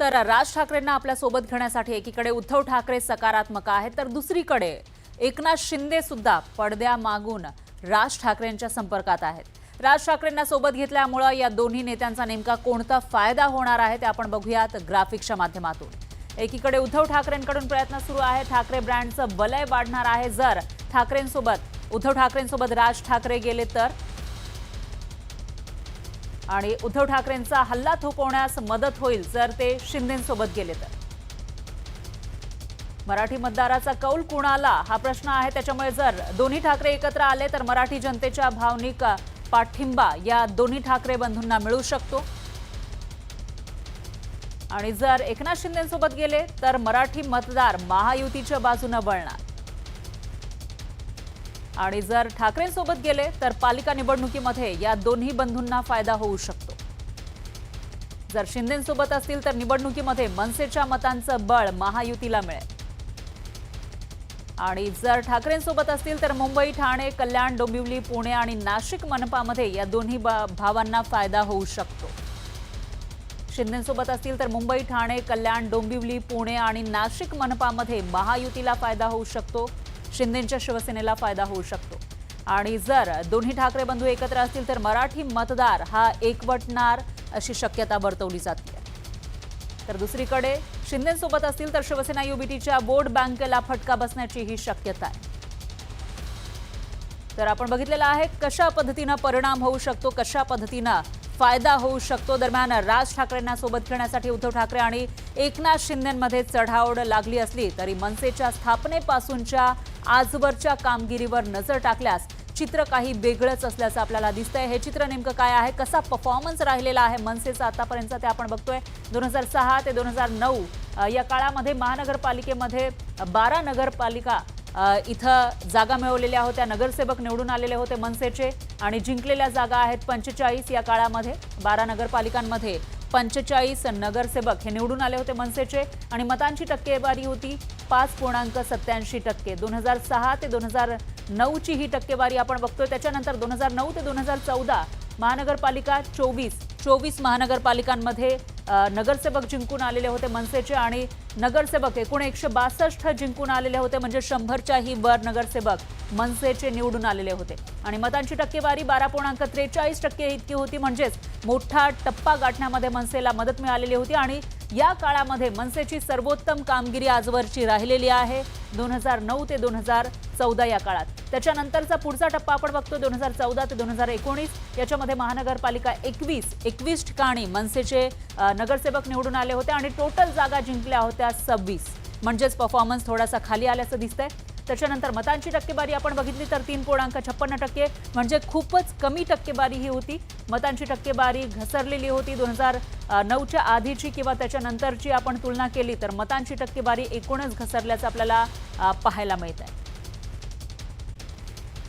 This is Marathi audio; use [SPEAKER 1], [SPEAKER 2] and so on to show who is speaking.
[SPEAKER 1] तर राज ठाकरेंना आपल्या सोबत घेण्यासाठी एकीकडे उद्धव ठाकरे सकारात्मक आहेत, तर दुसरीकडे एकनाथ शिंदे सुद्धा पडद्यामागून राज ठाकरेंच्या संपर्कात आहेत. राज ठाकरेंना सोबत घेतल्यामुळे या दोन्ही नेत्यांचा नेमका कोणता फायदा होणार आहे ते आपण बघूयात ग्राफिक्सच्या माध्यमातून. एकीकडे उद्धव ठाकरेंकडून प्रयत्न सुरू आहे, ठाकरे ब्रँडचं वलय वाढणार आहे जर उद्धव ठाकरेंसोबत राज ठाकरे गेले तर, आणि उद्धव ठाकरेंचा हल्ला थोपवण्यास मदत होईल जर ते शिंदेंसोबत गेले तर. मराठी मतदाराचा कौल कुणाला हा प्रश्न आहे. त्याच्यामुळे जर दोन्ही ठाकरे एकत्र आले तर मराठी जनतेच्या भावनिक पाठिंबा या दोन्ही ठाकरे बंधूंना मिळू शकतो, आणि जर एकनाथ शिंदेंसोबत गेले तर मराठी मतदार महायुतीच्या बाजूने वळणार, आणि जर ठाकरेंसोबत गेले तर पालिका निवडणुकीमध्ये या दोन्ही बंधूंना फायदा होऊ शकतो. जर शिंदेंसोबत असतील तर निवडणुकीमध्ये मनसेच्या मतांचं बळ महायुतीला मिळेल, आणि जर ठाकरेंसोबत असतील तर मुंबई, ठाणे, कल्याण, डोंबिवली, पुणे आणि नाशिक मनपामध्ये या दोन्ही भावांना फायदा होऊ शकतो. शिंदेंसोबत असतील तर मुंबई, ठाणे, कल्याण, डोंबिवली, पुणे आणि नाशिक मनपामध्ये महायुतीला फायदा होऊ शकतो, शिंदेंच्या शिवसेनेला फायदा होऊ शकतो. आणि जर दोन्ही ठाकरे बंधू एकत्र असतील तर मराठी मतदार हा एकवटणार अशी शक्यता वर्तवली जाते. तर दुसरीकडे शिंदेंसोबत असतील तर शिवसेना युबीटीच्या वोट बँकेला फटका बसण्याची ही शक्यता आहे. तर आपण बघितलेलं आहे कशा पद्धतीने परिणाम होऊ शकतो, कशा पद्धतीने फायदा होऊ शकतो. दरम्यान राज ठाकरेंना सोबत घेण्यासाठी उद्धव ठाकरे आणि एकनाथ शिंदेंमध्ये चढाओढ लागली असली तरी मनसेच्या स्थापनेपासूनच्या आजवरच्या कामगिरीवर नजर टाकल्यास चित्र काही वेगळंच असल्याचं आपल्याला दिसतंय. हे चित्र नेमकं काय आहे, कसा परफॉर्मन्स राहिलेला आहे मनसेचा आतापर्यंत ते आपण बघतोय. 2006 ते 2009 या काळामध्ये महानगरपालिकेमध्ये 12 नगरपालिका इथं जागा मिळवलेल्या होत्या. नगरसेवक निवडून आलेले होते मनसेचे, आणि जिंकलेल्या जागा आहेत 45. या काळामध्ये 12 नगरपालिकांमध्ये 45 नगरसेवक हे निवडून आले होते मनसेचे, आणि मतांची टक्केवारी होती 5.87%. 2006 ते 2009 ची ही टक्केवारी आपण बघतोय. त्याच्यानंतर 2009 ते 2014 महानगरपालिका 24 महानगरपालिकांमध्ये नगरसेवक जिंकून आलेले होते मनसेचे, आणि नगरसेवक एकूण 162 जिंकून आलेले होते, म्हणजे 100च्याही वर नगरसेवक मनसेचे निवडून आलेले होते. आणि मतांची टक्केवारी 12.43% इतकी होती, म्हणजेच मोठा टप्पा गाठण्यामध्ये मनसेला मदत मिळालेली होती. आणि या काळामध्ये मनसेची सर्वोत्तम कामगिरी आजवरची राहिलेली आहे 2009 ते 2014 या काळात. त्याच्यानंतरचा पुढचा टप्पा आपण बघतो 2014 ते 2019. याच्यामध्ये महानगरपालिका 21 ठिकाणी मनसेचे नगरसेवक निवडून आले होते, आणि टोटल जागा जिंकल्या होत्या 26, म्हणजेच परफॉर्मन्स थोडासा खाली आल्याचं दिसतंय. त्याच्यानंतर मतांची टक्केवारी आपण बघितली तर 3.56%, म्हणजे खूपच कमी टक्केवारी ही होती. मतांची टक्केवारी घसरलेली होती 2009च्या आधीची किंवा त्याच्यानंतरची आपण तुलना केली तर मतांची टक्केवारी एकूणच घसरल्याचं आपल्याला पाहायला मिळत आहे.